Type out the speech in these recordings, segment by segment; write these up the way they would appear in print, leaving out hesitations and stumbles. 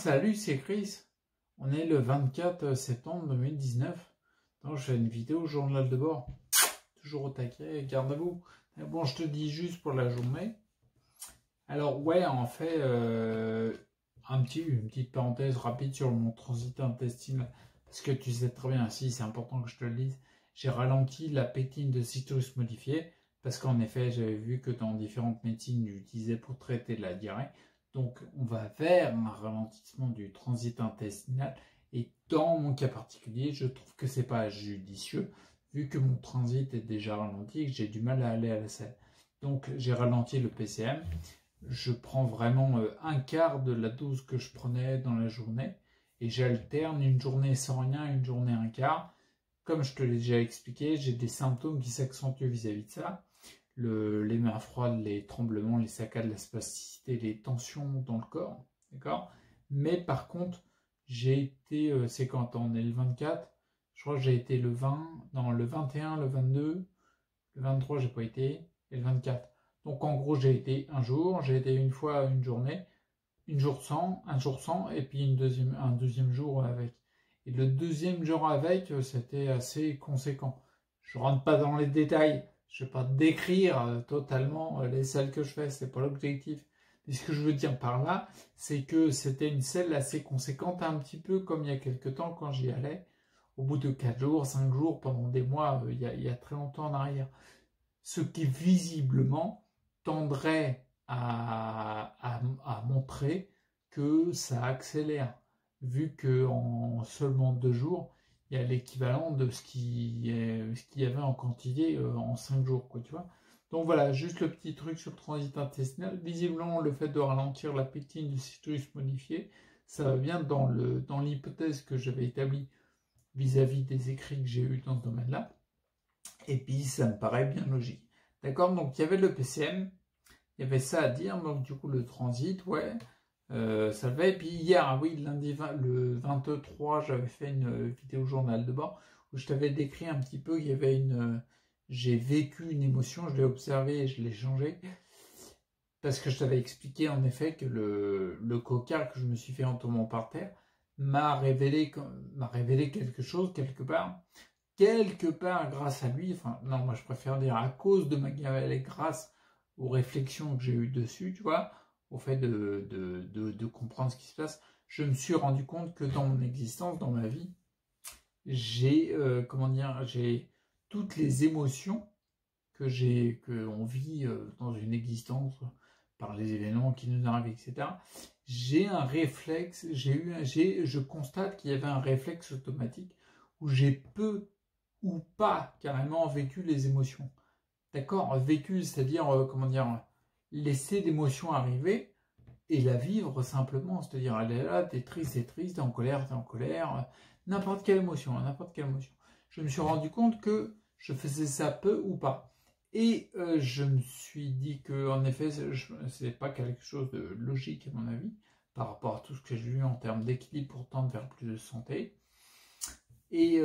Salut, c'est Chris. On est le 24 septembre 2019. Donc, je fais une vidéo journal de bord. Toujours au taquet, garde à vous. Bon, je te dis juste pour la journée. Alors, ouais, en fait, une petite parenthèse rapide sur mon transit intestinal. Parce que tu sais très bien, si c'est important que je te le dise, j'ai ralenti la pectine de citrus modifiée. Parce qu'en effet, j'avais vu que dans différentes médecines, j'utilisais pour traiter de la diarrhée. Donc, on va vers un ralentissement du transit intestinal. Et dans mon cas particulier, je trouve que c'est pas judicieux, vu que mon transit est déjà ralenti et que j'ai du mal à aller à la selle. Donc, j'ai ralenti le PCM. Je prends vraiment un quart de la dose que je prenais dans la journée. Et j'alterne une journée sans rien, une journée un quart. Comme je te l'ai déjà expliqué, j'ai des symptômes qui s'accentuent vis-à-vis de ça. Les mains froides, les tremblements, les saccades, la spasticité, les tensions dans le corps, d'accord. Mais par contre, j'ai été, c'est quand on est le 24, je crois que j'ai été le 20, non, le 21, le 22, le 23, j'ai pas été, et le 24. Donc en gros, j'ai été un jour, j'ai été une fois une journée, un jour sans, et puis un deuxième jour avec. Et le deuxième jour avec, c'était assez conséquent. Je rentre pas dans les détails. Je vais pas décrire totalement les selles que je fais, c'est pas l'objectif. Mais ce que je veux dire par là, c'est que c'était une selle assez conséquente, un petit peu comme il y a quelques temps quand j'y allais, au bout de 4 jours, 5 jours, pendant des mois, il y a très longtemps en arrière. Ce qui visiblement tendrait à montrer que ça accélère, vu que en seulement 2 jours, il y a l'équivalent de ce qu'il y avait en quantité en 5 jours, quoi, tu vois. Donc voilà, juste le petit truc sur le transit intestinal. Visiblement, le fait de ralentir la pectine du citrus modifié, ça va bien dans l'hypothèse que j'avais établie vis-à-vis des écrits que j'ai eus dans ce domaine-là. Et puis, ça me paraît bien logique. D'accord? Donc, il y avait le PCM, il y avait ça à dire. Donc, du coup, le transit, ouais, ça le fait. Et puis, hier, oui, le 23, j'avais fait une vidéo journal de bord où je t'avais décrit un petit peu qu'il y avait j'ai vécu une émotion, je l'ai observée et je l'ai changée. Parce que je t'avais expliqué, en effet, que le coquard que je me suis fait en tombant par terre m'a révélé quelque chose, quelque part grâce à lui, enfin non, moi je préfère dire à cause de Machiavel et grâce aux réflexions que j'ai eues dessus, tu vois, au fait de comprendre ce qui se passe, je me suis rendu compte que dans mon existence, dans ma vie, j'ai j'ai toutes les émotions que on vit dans une existence par les événements qui nous arrivent, etc. J'ai un réflexe, je constate qu'il y avait un réflexe automatique où j'ai peu ou pas carrément vécu les émotions. D'accord? Vécu, c'est-à-dire, laisser l'émotion arriver et la vivre simplement. C'est-à-dire, elle est là, t'es triste, t'es en colère, n'importe quelle émotion, n'importe quelle émotion. Je me suis rendu compte que je faisais ça peu ou pas. Et je me suis dit que, en effet, c'est pas quelque chose de logique à mon avis, par rapport à tout ce que j'ai vu en termes d'équilibre pour tendre vers plus de santé. Et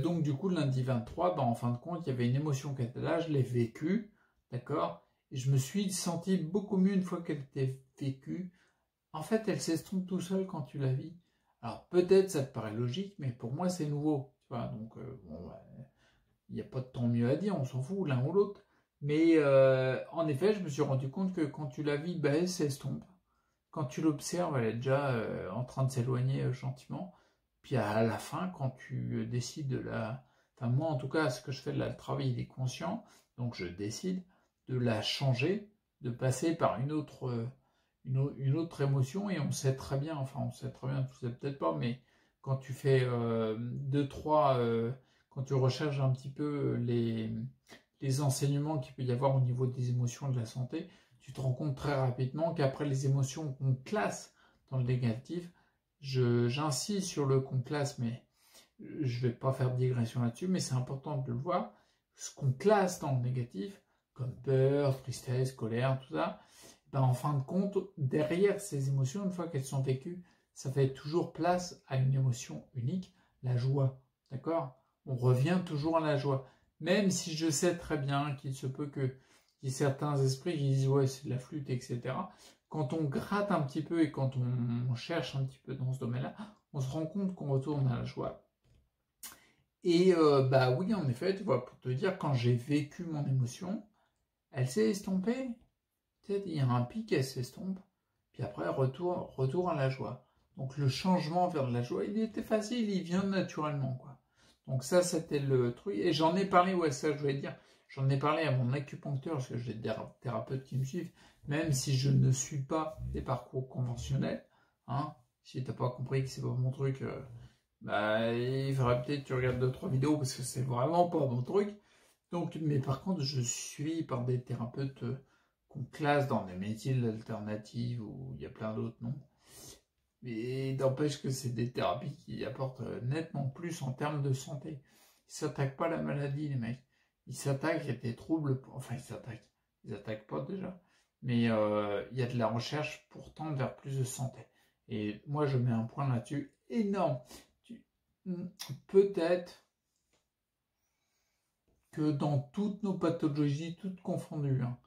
donc du coup, lundi 23, en fin de compte, il y avait une émotion qui était là, je l'ai vécue, d'accord? Et je me suis senti beaucoup mieux une fois qu'elle était vécue. En fait, elle s'estompe tout seul quand tu la vis. Alors peut-être ça te paraît logique, mais pour moi c'est nouveau, tu vois. Donc bon, il n'y a pas de tant mieux à dire, on s'en fout l'un ou l'autre. Mais en effet, je me suis rendu compte que quand tu la vis, elle s'estompe. Quand tu l'observes, elle est déjà en train de s'éloigner gentiment. Puis à la fin, quand tu décides de la... Enfin moi en tout cas, ce que je fais là, le travail il est conscient, donc je décide de la changer, de passer par une autre émotion, et on sait très bien, tu sais peut-être pas, mais quand tu fais quand tu recherches un petit peu les enseignements qu'il peut y avoir au niveau des émotions et de la santé, tu te rends compte très rapidement qu'après les émotions qu'on classe dans le négatif, j'insiste sur le qu'on classe, mais je vais pas faire de digression là-dessus, mais c'est important de le voir. Ce qu'on classe dans le négatif, comme peur, tristesse, colère, tout ça, en fin de compte, derrière ces émotions, une fois qu'elles sont vécues, ça fait toujours place à une émotion unique, la joie. D'accord? On revient toujours à la joie. Même si je sais très bien qu'il se peut qu'il y ait certains esprits qui disent ouais, c'est de la flûte, etc. quand on gratte un petit peu et quand on cherche un petit peu dans ce domaine-là, on se rend compte qu'on retourne à la joie. Et bah oui, en effet, tu vois, pour te dire, quand j'ai vécu mon émotion, elle s'est estompée. Tu sais, il y a un pic, elle s'estompe. Puis après, retour à la joie. Donc le changement vers de la joie, il était facile, il vient naturellement, quoi. Donc ça, c'était le truc. Et j'en ai parlé, ouais, ça je voulais dire, j'en ai parlé à mon acupuncteur, parce que j'ai des thérapeutes qui me suivent, même si je ne suis pas des parcours conventionnels, hein. Si t'as pas compris que c'est pas mon truc, bah, il faudrait peut-être que tu regardes 2-3 vidéos, parce que c'est vraiment pas mon truc. Donc, mais par contre, je suis par des thérapeutes qu'on classe dans des métiers alternatives où il y a plein d'autres noms. Mais n'empêche que c'est des thérapies qui apportent nettement plus en termes de santé. Ils ne s'attaquent pas à la maladie, les mecs. Ils s'attaquent à des troubles. Enfin, ils s'attaquent. Ils n'attaquent pas déjà. Mais il y a de la recherche pour tendre vers plus de santé. Et moi, je mets un point là-dessus énorme. Peut-être que dans toutes nos pathologies, toutes confondues, hein,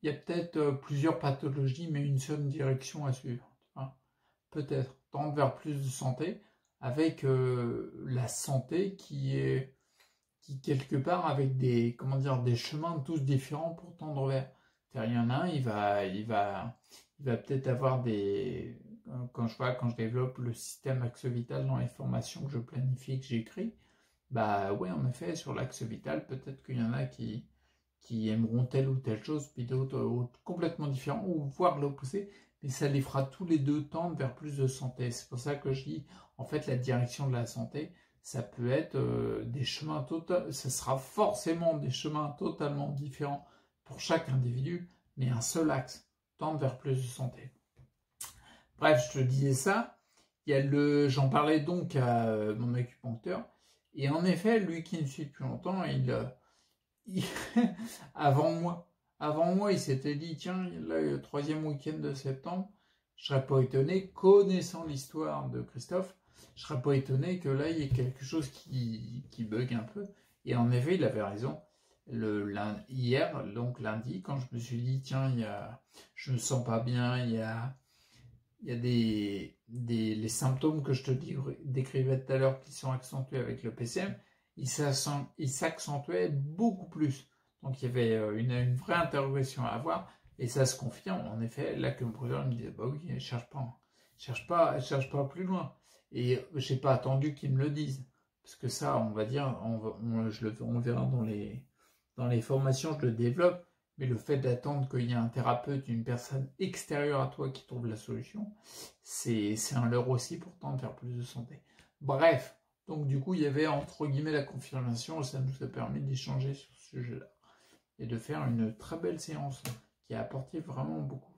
il y a peut-être plusieurs pathologies, mais une seule direction à suivre. Peut-être tendre vers plus de santé, avec la santé qui quelque part avec des chemins tous différents pour tendre vers. Il y en a un, il va peut-être avoir des quand je développe le système axe vital dans les formations que je planifie, que j'écris, bah ouais, en effet, sur l'axe vital, peut-être qu'il y en a qui aimeront telle ou telle chose, puis d'autres complètement différents, ou voire l'opposé, mais ça les fera tous les deux tendre vers plus de santé. C'est pour ça que je dis, en fait, la direction de la santé, ça peut être des chemins totalement, ça sera forcément des chemins totalement différents pour chaque individu, mais un seul axe, tendre vers plus de santé. Bref, je te disais ça, j'en parlais donc à mon acupuncteur, et en effet, lui qui me suit depuis longtemps, avant moi, il s'était dit, tiens, là, le 3e week-end de septembre, je serais pas étonné, connaissant l'histoire de Christophe, je serais pas étonné que là, il y ait quelque chose qui bug un peu. Et en effet, il avait raison. Hier, donc lundi, quand je me suis dit, tiens, je me sens pas bien, il y a les symptômes que je te décrivais tout à l'heure qui sont accentués avec le PCM, ils s'accentuaient beaucoup plus. Donc il y avait une vraie interrogation à avoir, et ça se confirme. En effet, là que mon professeur me disait, bah oui, cherche pas plus loin. Et j'ai pas attendu qu'ils me le disent, parce que ça, on va dire, on verra dans les formations, je le développe. Mais le fait d'attendre qu'il y ait un thérapeute, une personne extérieure à toi qui trouve la solution, c'est un leurre aussi pour tendre vers plus de santé. Bref, donc du coup, il y avait entre guillemets la confirmation, et ça nous a permis d'échanger sur ce sujet-là. Et de faire une très belle séance qui a apporté vraiment beaucoup.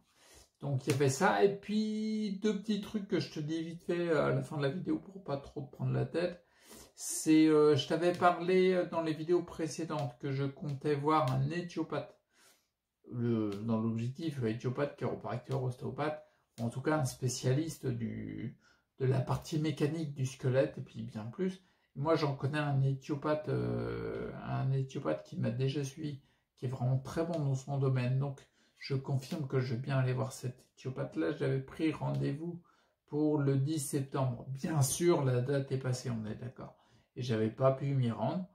Donc il y avait ça, et puis 2 petits trucs que je te dis vite fait à la fin de la vidéo pour pas trop te prendre la tête. C'est, je t'avais parlé dans les vidéos précédentes que je comptais voir un éthiopathe. Dans l'objectif, éthiopathe, chiropracteur, ostéopathe, en tout cas un spécialiste de la partie mécanique du squelette, et puis bien plus. Moi, j'en connais un éthiopathe qui m'a déjà suivi, qui est vraiment très bon dans son domaine. Donc, je confirme que je vais bien aller voir cet éthiopathe-là. J'avais pris rendez-vous pour le 10 septembre. Bien sûr, la date est passée, on est d'accord. Et j'avais pas pu m'y rendre.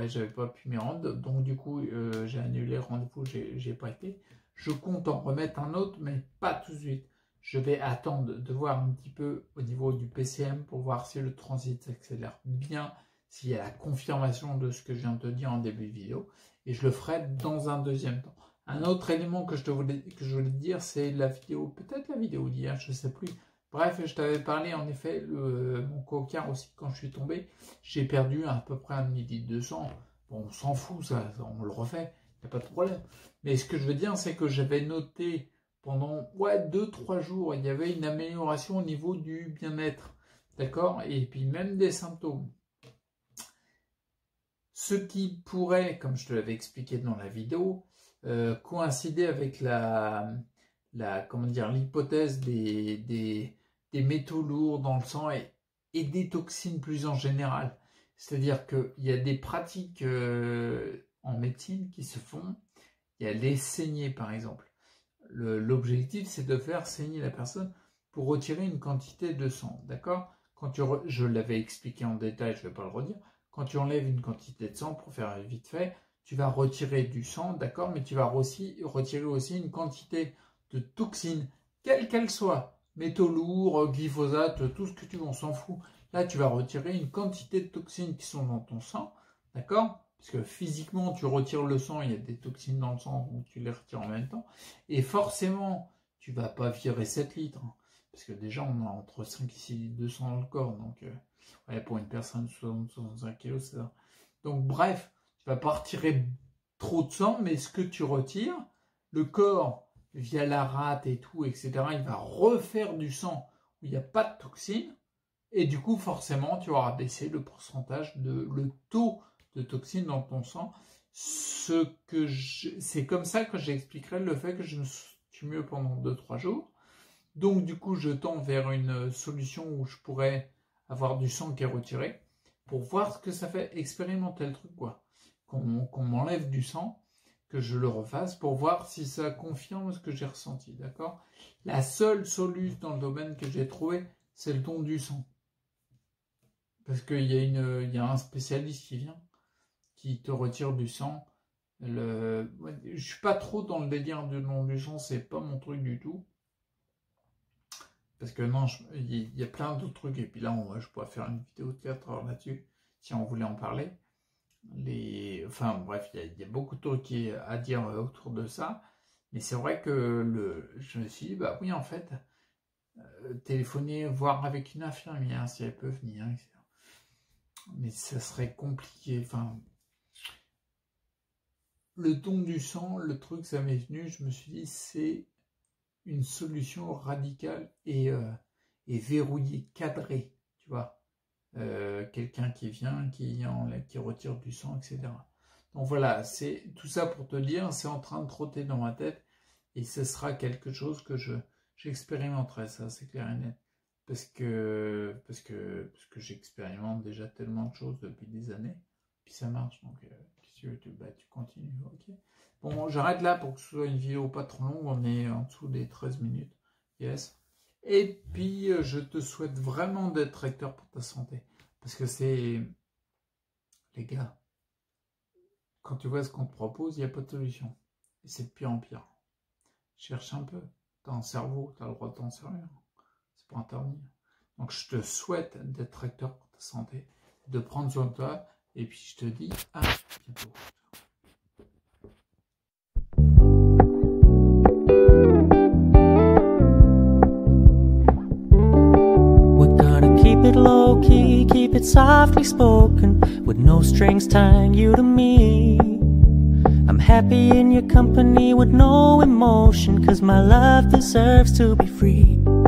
J'avais pas pu m'y rendre, donc du coup j'ai annulé le rendez-vous, j'ai pas été. Je compte en remettre un autre, mais pas tout de suite. Je vais attendre de voir un petit peu au niveau du PCM pour voir si le transit s'accélère bien, s'il y a la confirmation de ce que je viens de te dire en début de vidéo, et je le ferai dans un deuxième temps. Un autre élément que je voulais te dire, c'est la vidéo, peut-être la vidéo d'hier, je sais plus. Bref, je t'avais parlé, en effet, mon coquin aussi, quand je suis tombé, j'ai perdu à peu près 1 millilitre de sang. Bon, on s'en fout, ça, on le refait, il n'y a pas de problème. Mais ce que je veux dire, c'est que j'avais noté pendant 2-3 jours, il y avait une amélioration au niveau du bien-être, d'accord? Et puis même des symptômes. Ce qui pourrait, comme je te l'avais expliqué dans la vidéo, coïncider avec l'hypothèse des métaux lourds dans le sang et des toxines plus en général. C'est-à-dire qu'il y a des pratiques en médecine qui se font. Il y a les saignées, par exemple. L'objectif, c'est de faire saigner la personne pour retirer une quantité de sang, d'accord? Je l'avais expliqué en détail, je ne vais pas le redire. Quand tu enlèves une quantité de sang, pour faire vite fait, tu vas retirer du sang, d'accord? Mais tu vas aussi retirer aussi une quantité de toxines, quelle qu'elle soit. Métaux lourds, glyphosate, tout ce que tu veux, on s'en fout. Là, tu vas retirer une quantité de toxines qui sont dans ton sang, d'accord? Parce que physiquement, tu retires le sang, il y a des toxines dans le sang, donc tu les retires en même temps. Et forcément, tu ne vas pas virer 7 litres. Hein, parce que déjà, on a entre 5 et 6 litres de sang dans le corps. Donc, ouais, pour une personne de 65 kg, c'est ça. Donc, bref, tu ne vas pas retirer trop de sang, mais ce que tu retires, le corps, via la rate et tout, etc., il va refaire du sang où il n'y a pas de toxines. Et du coup, forcément, tu auras baissé le pourcentage le taux de toxines dans ton sang. C'est comme ça que j'expliquerai le fait que je me suis mieux pendant 2-3 jours. Donc, du coup, je tends vers une solution où je pourrais avoir du sang qui est retiré pour voir ce que ça fait, expérimenter le truc, quoi. Qu'on m'enlève du sang, que je le refasse pour voir si ça confirme ce que j'ai ressenti, d'accord? La seule solution dans le domaine que j'ai trouvé, c'est le don du sang. Parce qu'il y a un spécialiste qui vient, qui te retire du sang. Je suis pas trop dans le délire du don du sang, c'est pas mon truc du tout. Parce que non, il y a plein d'autres trucs, et puis là, je pourrais faire une vidéo de 4 heures là-dessus, si on voulait en parler. Enfin bref, il y a beaucoup de trucs à dire autour de ça. Mais c'est vrai que je me suis dit, bah oui, en fait, téléphoner, voir avec une infirmière, si elle peut venir, etc. Mais ça serait compliqué. Enfin, le don du sang, le truc, ça m'est venu. Je me suis dit, c'est une solution radicale et verrouillée, cadrée, tu vois. Quelqu'un qui vient, qui retire du sang, etc. Donc voilà, c'est tout ça pour te dire, c'est en train de trotter dans ma tête et ce sera quelque chose que j'expérimenterai, ça c'est clair et net. Parce que j'expérimente déjà tellement de choses depuis des années, puis ça marche, donc tu continues, ok. Bon, j'arrête là pour que ce soit une vidéo pas trop longue, on est en dessous des 13 minutes, yes. Et puis, je te souhaite vraiment d'être recteur pour ta santé, parce que c'est, les gars, quand tu vois ce qu'on te propose, il n'y a pas de solution, et c'est de pire en pire. Cherche un peu, t'as un cerveau, t'as le droit de t'en servir. C'est pas interdit. Donc je te souhaite d'être recteur pour ta santé, de prendre soin de toi, et puis je te dis à bientôt. We're gonna keep it low key, keep it softly spoken, with no strings tying you to me. I'm happy in your company with no emotion, 'cause my love deserves to be free.